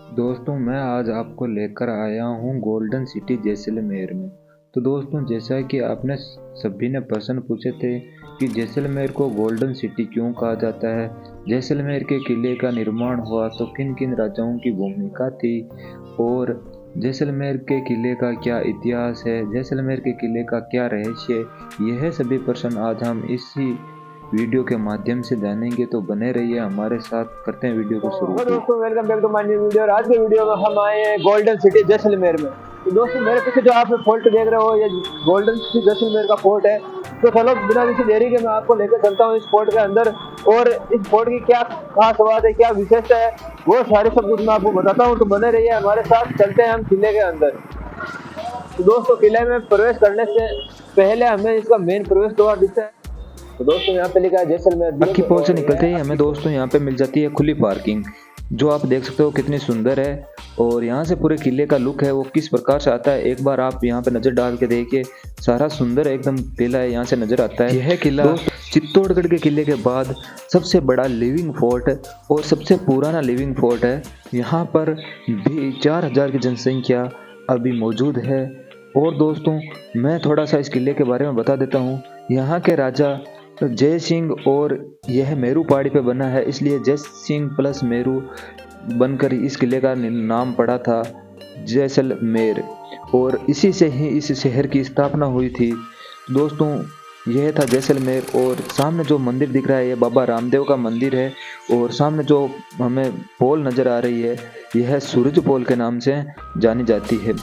दोस्तों मैं आज आपको लेकर आया हूँ गोल्डन सिटी जैसलमेर में। तो दोस्तों जैसा कि आपने सभी ने प्रश्न पूछे थे कि जैसलमेर को गोल्डन सिटी क्यों कहा जाता है, जैसलमेर के किले का निर्माण हुआ तो किन किन राजाओं की भूमिका थी और जैसलमेर के किले का क्या इतिहास है, जैसलमेर के किले का क्या रहस्य है, यह सभी प्रश्न आज हम इसी वीडियो के माध्यम से जानेंगे। तो बने रहिए हमारे साथ, करते हैं वीडियो को शुरू। दोस्तों welcome back to my new video. और आज के वीडियो में हम आए हैं गोल्डन सिटी जैसलमेर में। तो दोस्तों मेरे पीछे जो आप फोर्ट देख रहे हो ये गोल्डन सिटी जैसलमेर का फोर्ट है। तो चलो बिना किसी देरी के मैं आपको लेकर चलता हूँ इस फोर्ट के अंदर, और इस फोर्ट की क्या खास बात है, क्या विशेषता है, वो सारी सब कुछ मैं आपको बताता हूँ। तो बने रहिए हमारे साथ, चलते हैं हम किले के अंदर। तो दोस्तों किले में प्रवेश करने से पहले हमें इसका मेन प्रवेश द्वार दिखता है। तो दोस्तों यहाँ पे लिखा है जैसलमेर। अक्की पोल से निकलते ही हमें दोस्तों यहाँ पे मिल जाती है खुली पार्किंग, जो आप देख सकते हो कितनी सुंदर है। और यहाँ से पूरे किले का लुक है वो किस प्रकार से आता है, एक बार आप यहाँ पे नजर डाल के देखिए। सारा सुंदर एकदम किला है यहाँ से नजर आता है। यह किला चित्तौड़गढ़ के किले के बाद सबसे बड़ा लिविंग फोर्ट और सबसे पुराना लिविंग फोर्ट है। यहाँ पर भी 4000 की जनसंख्या अभी मौजूद है। और दोस्तों मैं थोड़ा सा इस किले के बारे में बता देता हूँ। यहाँ के राजा जय सिंह, और यह मेरू पहाड़ी पे बना है इसलिए जय सिंह प्लस मेरू बनकर इस किले का नाम पड़ा था जैसलमेर, और इसी से ही इस शहर की स्थापना हुई थी। दोस्तों यह था जैसलमेर। और सामने जो मंदिर दिख रहा है ये बाबा रामदेव का मंदिर है। और सामने जो हमें पोल नज़र आ रही है यह सूरज पोल के नाम से जानी जाती है।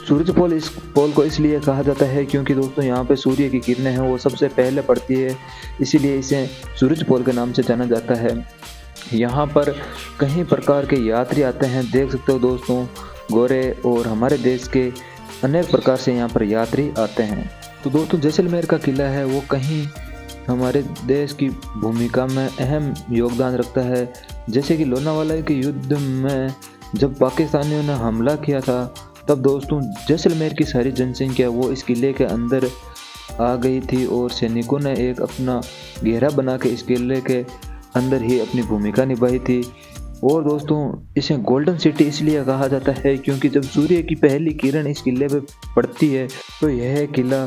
सूरज पोल, इस पोल को इसलिए कहा जाता है क्योंकि दोस्तों यहाँ पे सूर्य की किरणें हैं वो सबसे पहले पड़ती है, इसीलिए इसे सूरज पोल के नाम से जाना जाता है। यहाँ पर कई प्रकार के यात्री आते हैं, देख सकते हो दोस्तों, गोरे और हमारे देश के अनेक प्रकार से यहाँ पर यात्री आते हैं। तो दोस्तों जैसलमेर का किला है वो कहीं हमारे देश की भूमिका में अहम योगदान रखता है। जैसे कि लोनावाला के युद्ध में जब पाकिस्तानियों ने हमला किया था तब दोस्तों जैसलमेर की सारी जनसंख्या वो इस किले के अंदर आ गई थी और सैनिकों ने एक अपना घेरा बना के इस किले के अंदर ही अपनी भूमिका निभाई थी। और दोस्तों इसे गोल्डन सिटी इसलिए कहा जाता है क्योंकि जब सूर्य की पहली किरण इस किले पे पड़ती है तो यह किला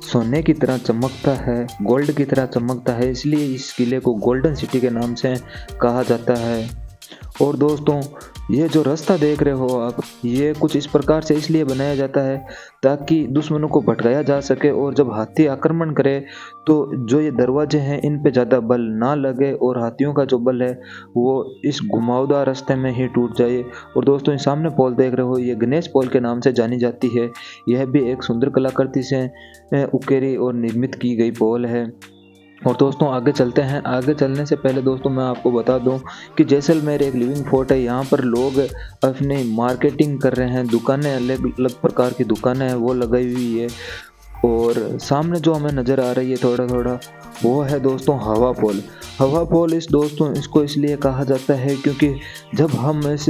सोने की तरह चमकता है, गोल्ड की तरह चमकता है, इसलिए इस किले को गोल्डन सिटी के नाम से कहा जाता है। और दोस्तों ये जो रास्ता देख रहे हो आप, ये कुछ इस प्रकार से इसलिए बनाया जाता है ताकि दुश्मनों को भटकाया जा सके, और जब हाथी आक्रमण करे तो जो ये दरवाजे हैं इन पे ज़्यादा बल ना लगे और हाथियों का जो बल है वो इस घुमावदार रास्ते में ही टूट जाए। और दोस्तों ये सामने पोल देख रहे हो ये गणेश पोल के नाम से जानी जाती है। यह भी एक सुंदर कलाकृति से उकेरी और निर्मित की गई पोल है। और दोस्तों आगे चलते हैं। आगे चलने से पहले दोस्तों मैं आपको बता दूं कि जैसलमेर एक लिविंग फोर्ट है। यहाँ पर लोग अपनी मार्केटिंग कर रहे हैं, दुकानें अलग अलग प्रकार की दुकानें हैं वो लगाई हुई है। और सामने जो हमें नज़र आ रही है थोड़ा थोड़ा वो है दोस्तों हवा पोल। हवा पोल इस दोस्तों इसको इसलिए कहा जाता है क्योंकि जब हम इस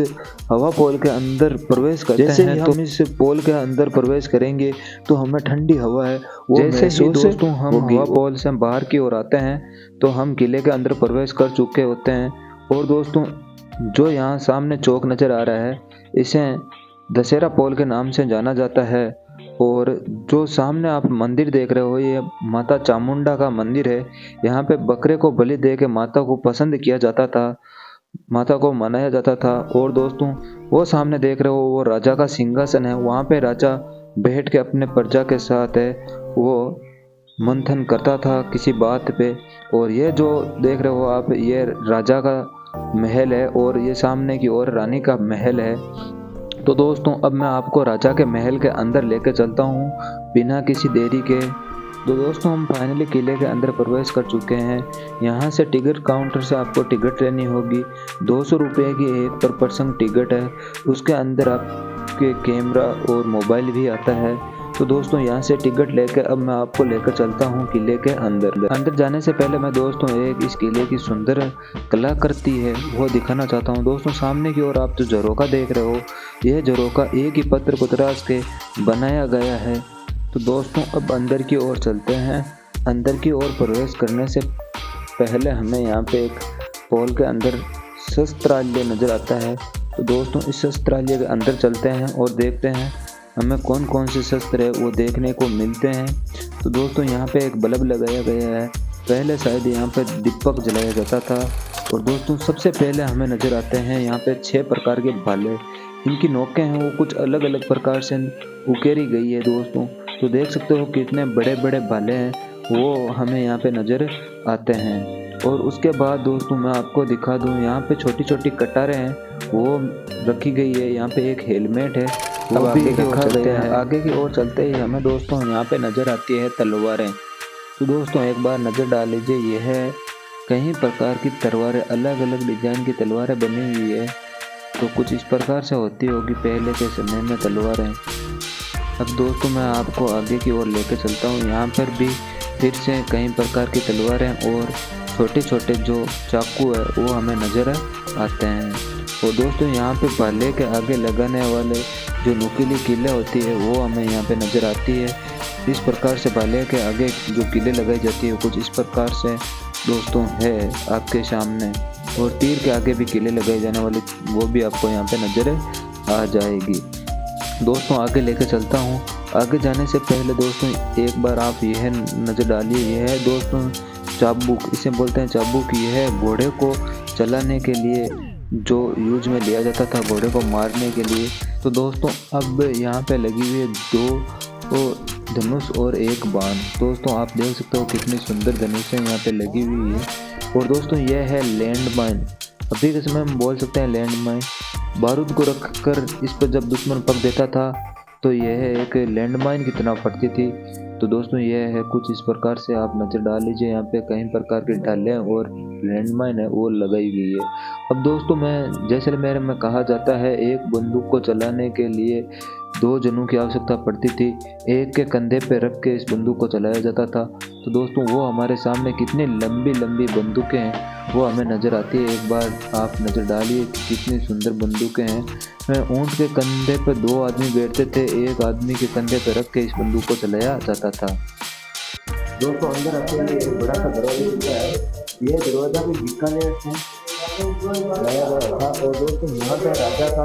हवा पोल के अंदर प्रवेश करते हैं तो हम इस पोल के अंदर प्रवेश करेंगे तो हमें ठंडी हवा है वो जैसे ही दोस्तों हम हवा पोल से बाहर की ओर आते हैं तो हम किले के अंदर प्रवेश कर चुके होते हैं। और दोस्तों जो यहाँ सामने चौक नज़र आ रहा है इसे दशहरा पोल के नाम से जाना जाता है। और जो सामने आप मंदिर देख रहे हो ये माता चामुंडा का मंदिर है। यहाँ पे बकरे को बलि दे के माता को पसंद किया जाता था, माता को मनाया जाता था। और दोस्तों वो सामने देख रहे हो वो राजा का सिंहासन है, वहाँ पे राजा बैठ के अपने प्रजा के साथ है वो मंथन करता था किसी बात पे। और ये जो देख रहे हो आप ये राजा का महल है और ये सामने की ओर रानी का महल है। तो दोस्तों अब मैं आपको राजा के महल के अंदर लेकर चलता हूँ बिना किसी देरी के। तो दोस्तों हम फाइनली किले के अंदर प्रवेश कर चुके हैं। यहाँ से टिकट काउंटर से आपको टिकट लेनी होगी। 200 रुपये की एक पर पर्सन टिकट है। उसके अंदर आपके कैमरा और मोबाइल भी आता है। तो दोस्तों यहाँ से टिकट लेकर अब मैं आपको लेकर चलता हूँ किले के अंदर जाने से पहले मैं दोस्तों एक इस किले की सुंदर कलाकृति है वो दिखाना चाहता हूँ। दोस्तों सामने की ओर आप जो झरोका देख रहे हो यह झरोका एक ही पत्थर को तराश के बनाया गया है। तो दोस्तों अब अंदर की ओर चलते हैं। अंदर की ओर प्रवेश करने से पहले हमें यहाँ पे एक पोल के अंदर शस्त्रालय नज़र आता है। तो दोस्तों इस शस्त्रालय के अंदर चलते हैं और देखते हैं हमें कौन कौन से शस्त्र है वो देखने को मिलते हैं। तो दोस्तों यहाँ पे एक बल्ब लगाया गया है, पहले शायद यहाँ पे दीपक जलाया जाता था। और दोस्तों सबसे पहले हमें नज़र आते हैं यहाँ पे 6 प्रकार के भाले, इनकी नोकें हैं वो कुछ अलग अलग प्रकार से उकेरी गई है दोस्तों। तो देख सकते हो कितने बड़े बड़े भाले हैं वो हमें यहाँ पे नज़र आते हैं। और उसके बाद दोस्तों मैं आपको दिखा दूँ, यहाँ पे छोटी छोटी कटारें हैं वो रखी गई है, यहाँ पे एक हेलमेट है वो भी रखा गया है। आगे की ओर चलते ही हमें दोस्तों यहाँ पे नज़र आती है तलवारें। तो दोस्तों एक बार नज़र डाल लीजिए, यह है कई प्रकार की तलवारें, अलग अलग डिजाइन की तलवारें बनी हुई है। तो कुछ इस प्रकार से होती होगी पहले के समय में तलवारें। अब दोस्तों मैं आपको आगे की ओर लेकर चलता हूँ, यहाँ पर भी फिर से कई प्रकार की तलवारें और छोटे छोटे जो चाकू है वो हमें नज़र आते हैं। और दोस्तों यहाँ पे भाले के आगे लगाने वाले जो नुकीली कीलें होती है वो हमें यहाँ पे नज़र आती है। इस प्रकार से भाले के आगे जो कीलें लगाई जाती है कुछ इस प्रकार से दोस्तों है आपके सामने। और तीर के आगे भी कीलें लगाई जाने वाली वो भी आपको यहाँ पे नज़र आ जाएगी। दोस्तों आगे लेकर चलता हूँ। आगे जाने से पहले दोस्तों एक बार आप यह नज़र डालिए, यह है दोस्तों चाबुक, इसे बोलते हैं चाबुक। यह है घोड़े को चलाने के लिए जो यूज में लिया जाता था, घोड़े को मारने के लिए। तो दोस्तों अब यहाँ पे लगी हुई है 2 धनुष और 1 बाण। दोस्तों आप देख सकते हो कितनी सुंदर धनुष यहाँ पे लगी हुई है। और दोस्तों यह है लैंड माइन, अभी के समय हम बोल सकते हैं लैंड माइन। बारूद को रखकर इस पर जब दुश्मन पक देता था तो यह एक लैंड माइन की तरह फटती थी। तो दोस्तों यह है कुछ इस प्रकार से आप नज़र डाल लीजिए, यहाँ पे कई प्रकार की ढालें और लैंडमाइन है वो लगाई गई है। अब दोस्तों मैं जैसलमेर में कहा जाता है एक बंदूक को चलाने के लिए 2 जनों की आवश्यकता पड़ती थी, एक के कंधे पे रख के इस बंदूक को चलाया जाता था। तो दोस्तों वो हमारे सामने कितनी लंबी लंबी बंदूकें हैं वो हमें नज़र आती है। एक बार आप नज़र डालिए कितनी सुंदर बंदूकें हैं। ऊँट के कंधे पर 2 आदमी बैठते थे, एक आदमी के कंधे पर रख के इस बंदूक को चलाया जाता था। दोस्तों अंदर आते ही एक बड़ा सा दरवाजा दिखता है, यह दरवाजा भी बीकानेर से लाया गया था। और दोस्तों यहाँ का राजा था,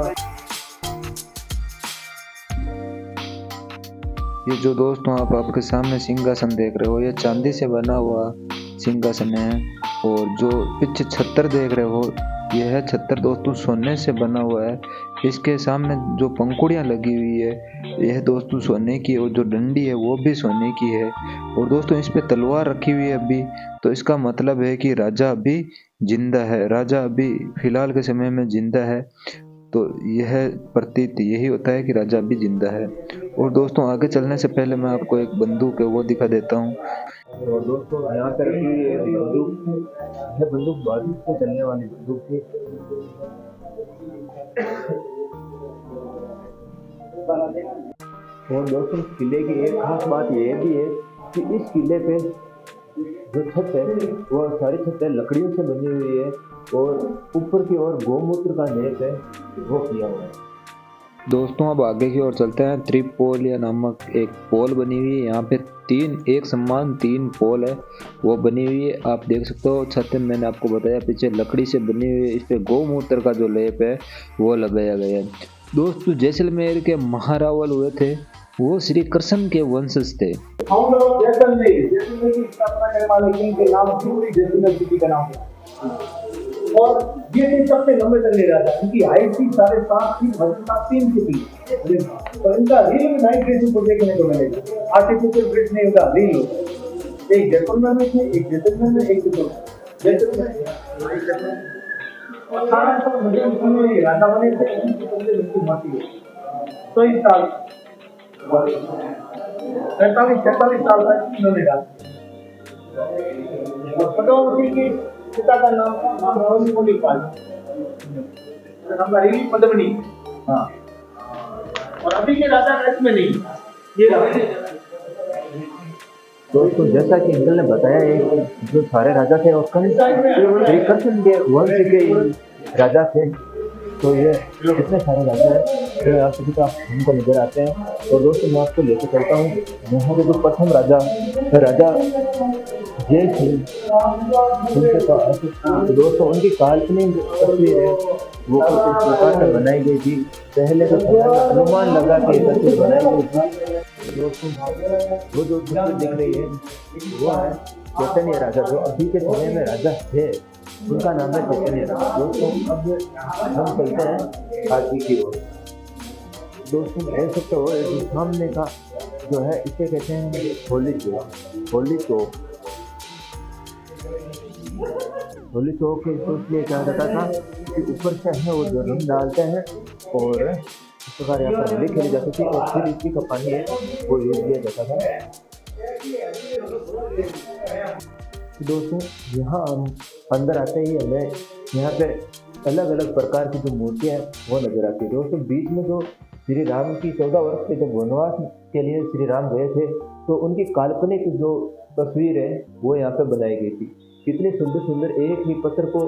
ये जो दोस्तों आप आपके सामने सिंहासन देख रहे हो ये चांदी से बना हुआ सिंहासन है। और जो पीछे छत्तर देख रहे हो यह छत्तर दोस्तों सोने से बना हुआ है। इसके सामने जो पंखुड़ियाँ लगी हुई है यह दोस्तों सोने की, और जो डंडी है वो भी सोने की है। और दोस्तों इस पे तलवार रखी हुई है अभी, तो इसका मतलब है कि राजा अभी जिंदा है, राजा अभी फिलहाल के समय में जिंदा है। तो यह प्रतीत यही होता है कि राजा अभी जिंदा है। और दोस्तों आगे चलने से पहले मैं आपको एक बंदूक है वो दिखा देता हूँ। और दोस्तों यहाँ पर रखी हुई है बंदूक, यह बंदूक बारूद से चलने वाली बंदूक थी। और दोस्तों किले की एक खास बात यह भी है कि इस किले पे जो छत है वो सारी छतें लकड़ियों से बनी हुई है, और ऊपर की ओर गौमूत्र का लेप है वो किया हुआ है। दोस्तों अब आगे की ओर चलते हैं। त्रिपोलिया नामक एक पोल बनी हुई है, यहाँ पे 3 पोल है वो बनी हुई है। आप देख सकते हो छत मैंने आपको बताया पीछे लकड़ी से बनी हुई है, इस पे गौमूत्र का जो लेप है वो लगाया गया है। दोस्तों जैसलमेर के महारावल हुए थे वो श्री कृष्ण के वंशज थे। जैसलमेर की स्थापना करने वाले किंग के नाम पूरी जैसलमेर सिटी का नाम है। और ये थे सबसे लंबे चलने रहा था, इनकी हाइट थी 7.5 फीट, वजन था 3 फीट। और इनका रील में नाइट रेस को देखने को मिलेगा, आर्टिफिशियल ब्रिज में इनका रील एक जैसलमेर में थे, एक जैसलमेर में, एक जैसलमेर 1800 में राजा बने थे। इनकी मौत 100 साल 46 साल तक इन्होंने डाला। पद्मावती के पिता का नाम मणिपाल, पद्मनी। हाँ, और अभी के राजा का इसमें नहीं, ये दोस्तों जैसा कि अंकल ने बताया एक जो सारे राजा थे और श्री कृष्ण के वंश के राजा थे। तो ये कितने सारे राजा हैं जो यहाँ सभी का हमको नजर आते हैं। और दोस्तों मैं आपको लेकर चलता हूँ यहाँ पे जो प्रथम राजा राजा जय सिंह उनके पास। तो दोस्तों उनकी काल्पनिक तस्वीर है वो कुछ इस प्रकार से बनाई गई थी। पहले तो समय में अनुमान लगा के तस्वीर बनाई गई थी। दोस्तों वो जो तस्वीर दिख रही है वो है चैतन्य राजा, जो अभी के समय में राजा थे उनका नाम है चैतन्य राजा। दोस्तों अब हम चलते हैं आगे की ओर। दोस्तों देख सकते हो जो सामने का जो है इसे कहते हैं होली चौक। होली चौक के इसलिए कहा जाता था कि ऊपर से है वो जो रंग डालते हैं और इस प्रकार यहाँ पर होली खेली जाती थी और फिर इसी का पानी है वो यूज किया जाता था। दोस्तों यहाँ हम अंदर आते ही हमें यहाँ पे अलग अलग प्रकार की जो मूर्तियाँ हैं वो नजर आती है। दोस्तों बीच में जो श्री राम की 14 वर्ष के जब वनवास के लिए श्री राम गए थे तो उनकी काल्पनिक जो तस्वीर है वो यहाँ पे बनाई गई थी। कितनी सुंदर सुंदर एक ही पत्थर को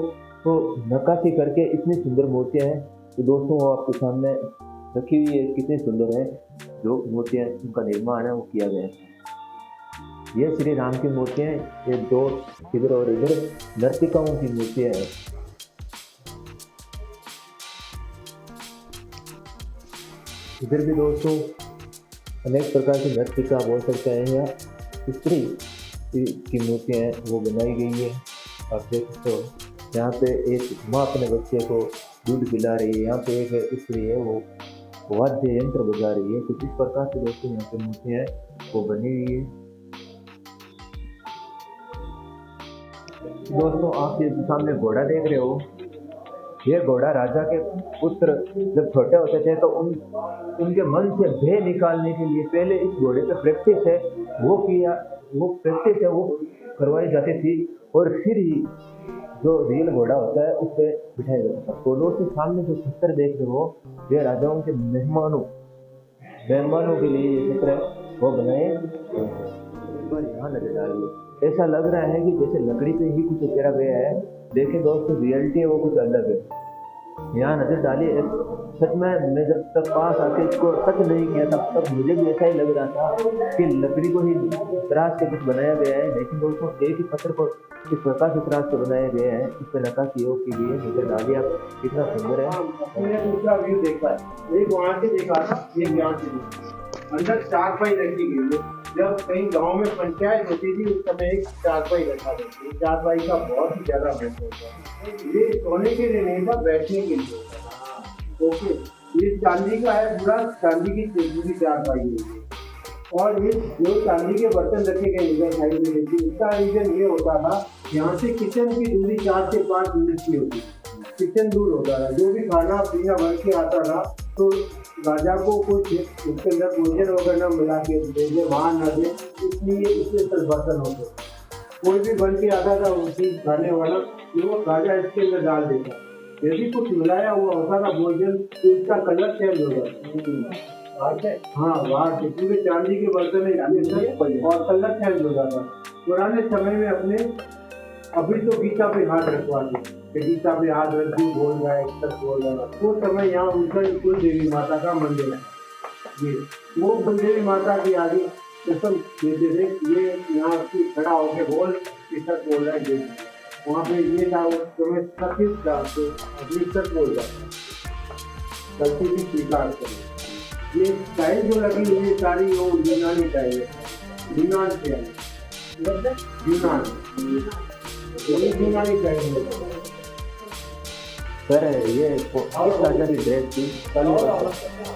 नक्काशी करके इतनी सुंदर मूर्तियाँ हैं। तो दोस्तों वो आपके सामने रखी हुई है, कितनी सुंदर है जो मूर्तियाँ उनका निर्माण है वो किया गया है। ये श्री राम की मूर्तियाँ, ये दो इधर और इधर नर्तिकाओं की मूर्तियाँ हैं। इधर भी दोस्तों अनेक प्रकार की नर्तिका बोल सकते हैं या स्त्री की मूर्तियाँ हैं वो बनाई गई है। आप देख सकते हो यहाँ पे एक माँ अपने बच्चे को दूध पिला रही है, यहाँ पे एक स्त्री है वो वाद्य यंत्र बजा रही है। कुछ इस प्रकार से दोस्तों यहाँ पे मूर्तियाँ वो बनी हुई है। दोस्तों आप ये सामने घोड़ा देख रहे हो, ये घोड़ा राजा के पुत्र जब छोटे होते थे तो उनके मन से भय निकालने के लिए पहले इस घोड़े पे प्रैक्टिस है वो करवाई जाती थी और फिर ही जो रियल घोड़ा होता है उस पर बिठाया जाता था। तो दोस्तों सामने जो छत्र देख रहे हो ये राजाओं के मेहमानों के लिए ये छत्र वो बनाए पर यहाँ नजर डालिए। ऐसा लग रहा है कि जैसे लकड़ी पे ही कुछ उकेरा गया है, लेकिन दोस्तों रियलिटी है वो कुछ अलग है। यहाँ नजर डालिए, सच में मैं जब तक पास आके इसको टच नहीं किया तब तक मुझे भी ऐसा ही लग रहा था कि लकड़ी को ही तराश के कुछ बनाया गया है। लेकिन दोस्तों एक ही पत्थर को इस प्रकार से तराश के बनाया गया है, इस पर नक्काशी की गई है। नजर डालिए आप कितना सुंदर है। मैंने दूसरा व्यू देखा है, एक वहाँ से देखा था, एक यहाँ से देखा। अंदर चारपाई रखी गई है। जब कहीं गांव में पंचायत होती थी उस समय एक चारपाई रखा जाती है। चारपाई का बहुत ही ज्यादा महत्व होता है। ये सोने के लिए नहीं था, बैठने के लिए था। ओके, ये चांदी का है, पूरा चांदी की पूरी चारपाई है। और ये जो चांदी के बर्तन रखे गए इधर साइड में देखिए, इसका रीजन ये होता था यहाँ से किचन की दूरी 4 से 5 मिनट की होती थी। किचन दूर होता था, जो भी खाना पीना बन के आता था तो राजा को कुछ उसके अंदर भोजन वगैरह मिला के भेजे, वहाँ न दे, इसलिए इससे बर्तन होते। कोई भी बन के आता था उसी खाने वाला वो राजा इसके अंदर डाल देता। यदि कुछ मिलाया हुआ होता था भोजन तो इसका कलर चेंज हो जाता। हाँ, बाहर से पूरे चांदी के बर्तन में और कलर चेंज हो जाता। पुराने समय में अपने अभी तो गीता पे हाथ रखवाते, गीता पे हाथ रख दी बोल रहा है, तक बोल रहा है। वो समय यहाँ उनका कुल देवी माता का मंदिर है। ये वो कुल देवी माता की आगे कसम देते थे, ये यहाँ खड़ा होके बोल सच बोल रहा है। वहाँ पे ये था उस समय सतीश था, तो अपनी सच बोल रहा है, गलती की स्वीकार करें। ये टाइल जो लगी हुई है सारी वो यूनानी टाइल है, यूनान से है, यूनानी टाइल है। सर ये किस राजा की ड्रेस थी?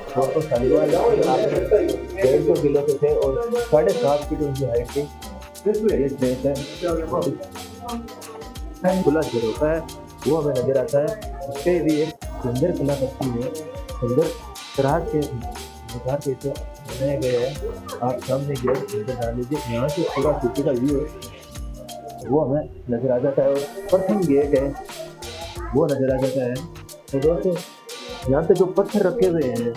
दोस्तों शनिवार 150 किलो के थे और 7.5 फीट उनकी हाइट थी। ये ड्रेस है खुला जो होता है वो हमें नजर आता है। उस पर भी एक सुंदर कलाकृति है, सुंदर तरह के प्रकार के इसे बनाया गया है। आप सामने गेट नजर डाल लीजिए, यहाँ से पूरा सिटी का व्यू है वो हमें नजर आ जाता है। और प्रथम गेट है वो नजर आ जाता है। तो दोस्तों यहाँ पे जो पत्थर रखे हुए हैं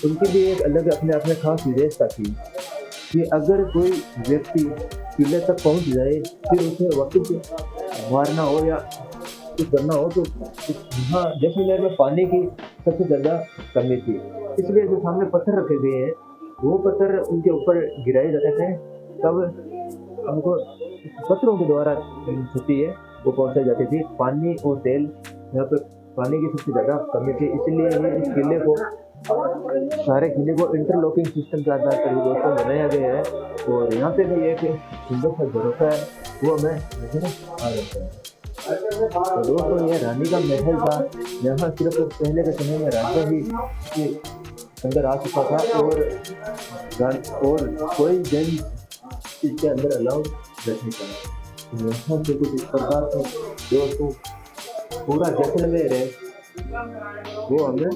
उनकी भी एक अलग अपने आप में खास विशेषता थी कि अगर कोई व्यक्ति किले तक पहुँच जाए फिर उसे वापस मारना हो या कुछ करना हो तो यहाँ जैसलमेर में पानी की सबसे ज़्यादा कमी थी, इसलिए जो सामने पत्थर रखे गए हैं वो पत्थर उनके ऊपर गिराए जाते थे, तब उनको पत्थरों के द्वारा छुट्टी है वो पहुँचाई जाती थी। पानी और तेल यहाँ पर पानी की सबसे ज़्यादा कमी थी, इसलिए इस किले को सारे किले को इंटरलॉकिंग सिस्टम के आधार पर दोस्तों बनाया गया है। और यहाँ पे भी एक सुंदर सा झरोखा है वो हमें नजर आ जाता है। तो दोस्तों ये रानी का महल था, यहाँ सिर्फ पहले के समय में राजा ही इसके अंदर आ चुका था और कोई जन इसके अंदर अलाउड नहीं था। यहाँ से कुछ इस प्रकार से दोस्तों पूरा जैसलमेर है वो हमें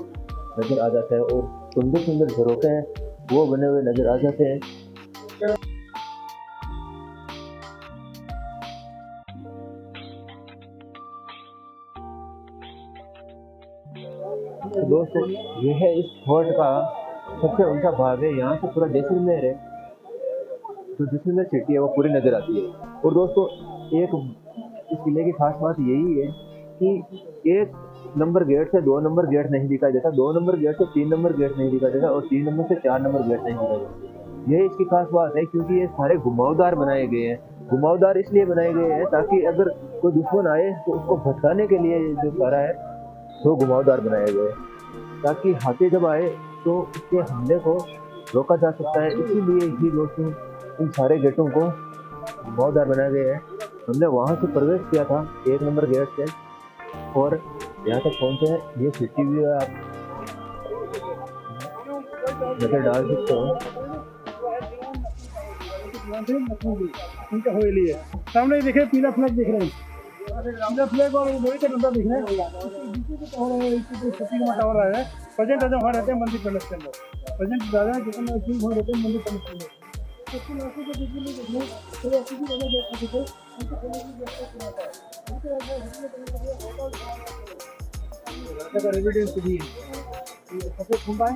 नजर आ जाता है और सुंदर सुंदर झरोखे हैं वो बने हुए नजर आ जाते हैं। तो दोस्तों यह है इस फोर्ट का सबसे ऊंचा भाग है, यहाँ से पूरा जैसलमेर है, तो जैसलमेर सिटी है वो पूरी नजर आती है। और दोस्तों एक इस किले की खास बात यही है कि एक नंबर गेट से 2 नंबर गेट नहीं दिखाई देता, 2 नंबर गेट से 3 नंबर गेट नहीं दिखाई देता और 3 नंबर से 4 नंबर गेट नहीं दिखाई देता। यही इसकी खास बात है क्योंकि ये सारे घुमावदार बनाए गए हैं। घुमावदार इसलिए बनाए गए हैं ताकि अगर कोई दुश्मन आए तो उसको भटकाने के लिए जो सारा है वो घुमावदार बनाए गए हैं, ताकि हाथी जब आए तो उसके हमले को रोका जा सकता है। इसीलिए ही दोस्तों इन सारे गेटों को घुमावदार बनाए गए हैं। हमने वहाँ से प्रवेश किया था 1 नंबर गेट से और यहाँ तक पहुँचे हैं। ये सिटी व्यू है, आप नजर डाल सकते हो। उनका हवेली है सामने देखे पीला फ्लैग दिख रहा है, पीला फ्लैग और लोहे का डंडा दिख रहा है। टावर आया है, प्रेजेंट राजा वहाँ रहते हैं मंदिर पैलेस के अंदर, प्रेजेंट राजा जितने किंग वहाँ रहते हैं मंदिर पैलेस के अंदर। का रेजिडेंस भी है, सबसे घूमता है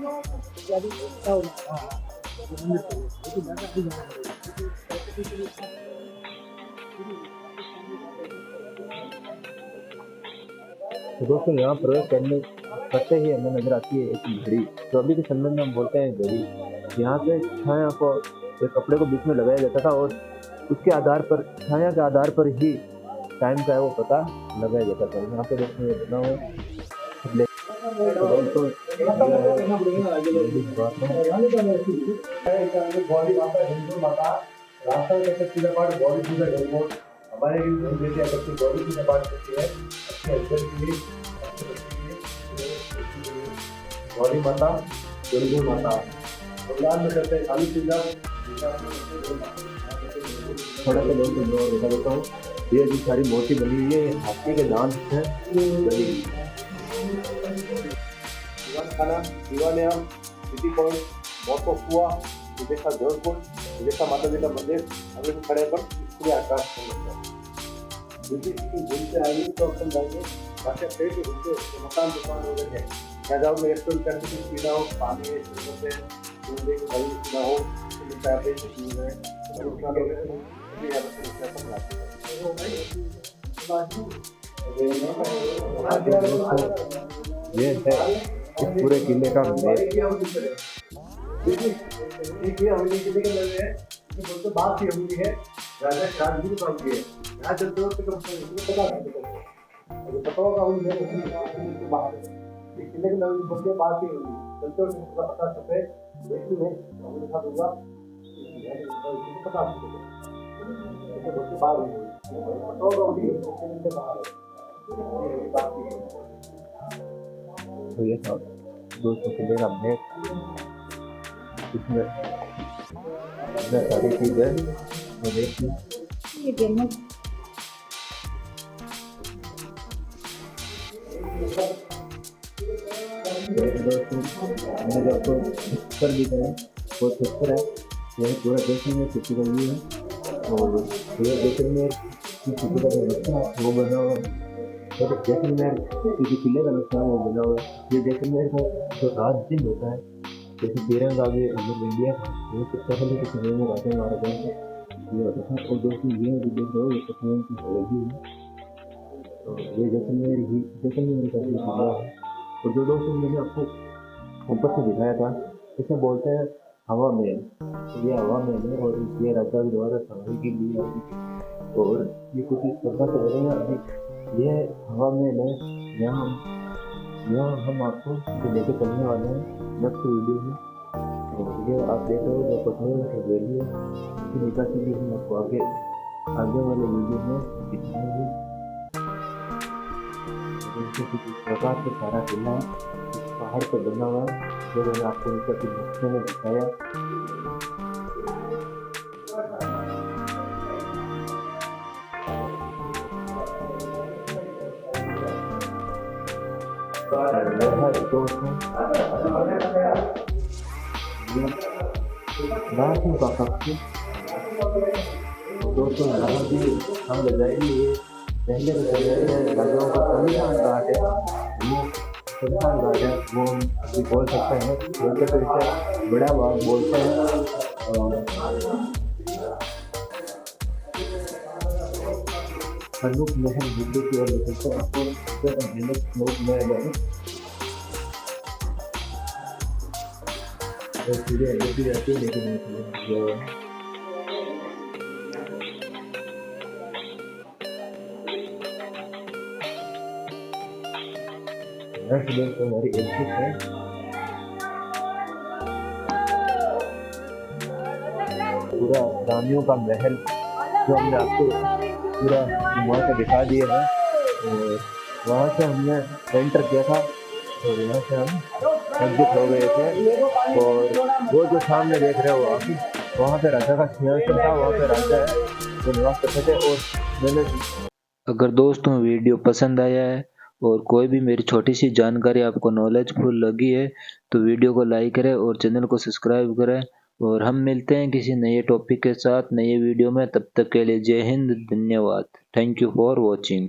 तो दोस्तों यहाँ प्रवेश करते ही हमें नजर आती है एक घड़ी, जो अभी के समय में हम बोलते हैं घड़ी। यहाँ पे छाया को एक कपड़े को बीच में लगाया जाता था और उसके आधार पर छाया के आधार पर ही टाइम का है वो पता लगाया जाता था। यहाँ पे दोस्तों ये बना हुआ हमारे बॉडी पूजा पाठ करती है गौरी माता, दुर्गा माता, भगवान में करते हैं काली पूजा। थोड़ा सा दोस्तों बताता हूँ, ये जो सारी मूर्ति बनी हुई है हाथी के दांत है खाना दीवानियम सिटी पॉइंट मोटो कुआ विदेशा जोधपुर विदेशा माता जी का मंदिर अभी भी खड़े पर पूरे आकाश घूमते आएंगे तो अपन जाएंगे बाकी पेट घूमते मकान दुकान वगैरह है क्या जाओ में रेस्टोरेंट करने की सुविधा हो, पानी है से घूमने की बड़ी सुविधा हो, ये है इस पूरे किले का बात हवेली है राजा शाहजहां काम की है। यहाँ चलते वक्त पता होगा किले के नवीन बोलते बात ही होगी चलते वक्त पता सफेद देखी है दिखा दूंगा पता तो ये था दोस्तों किले का मैप, इसमें सारी चीजें वो देखी। दोस्तों हमने जब तो छप्पर भी गए वो छप्पर है, यह पूरा जैसलमेर सिटी का व्यू है और पूरा जैसलमेर की सिटी का जो नक्शा वो बना हुआ है, और जैसलमेर की किले का नक्शा वो बना हुआ है। ये जैसलमेर का जो राज दिन होता है जैसे तिरंगा आगे अगर इंडिया वो पहले के समय में राजा महाराजा ये होता था। और दोस्तों ये जो देख रहे हो ये पठान की हवेली है तो ये जैसलमेर का ही किला है। और जो दोस्तों मैंने आपको ऊपर से दिखाया था, इसे बोलते हैं हवा महल। तो ये हवा महल है और ये राजा के द्वारा सवारी के लिए और ये कुछ इस प्रकार से बनेगा। अभी ये हवा महल है, यहाँ हम आपको जो लेके चलने वाले हैं नेक्स्ट वीडियो में। तो ये आप देख रहे हो जो पटना की वैली है, इसकी निकासी भी हम आपको आगे वाले वीडियो में दिखाएंगे। तो कुछ इस प्रकार से सारा किला इस पहाड़ पर बना हुआ है, जो मैंने आपको ऊपर के नक्शे में दिखाया। दोस्तों का कक्ष दोस्तों यहाँ भी हम ले जाएंगे। ये पहले तो राजाओं का संविधान घाट है, ये संविधान घाट है, वो हम अभी बोल सकते हैं, बोलते तो इसे बड़ा बाग बोलते हैं। हनुक महल हिंदू की ओर निकलते हैं, आपको हनुक महल है चीज़ें देखी जाती है, लेकिन तो हमारी एग्जिट है। पूरा रानियों का महल जो हमने आपको पूरा घुमा के दिखा दिया है, और वहाँ से हमने एंटर किया था और यहाँ से हम एग्जिट हो गए थे। और वो जो सामने देख रहे हो आप, वहाँ पे राजा का सिंहासन था, वहाँ पे राजा है जो निवास करते थे। और मैंने अगर दोस्तों वीडियो पसंद आया है और कोई भी मेरी छोटी सी जानकारी आपको नॉलेजफुल लगी है तो वीडियो को लाइक करें और चैनल को सब्सक्राइब करें। और हम मिलते हैं किसी नए टॉपिक के साथ नए वीडियो में, तब तक के लिए जय हिंद, धन्यवाद, थैंक यू फॉर वॉचिंग।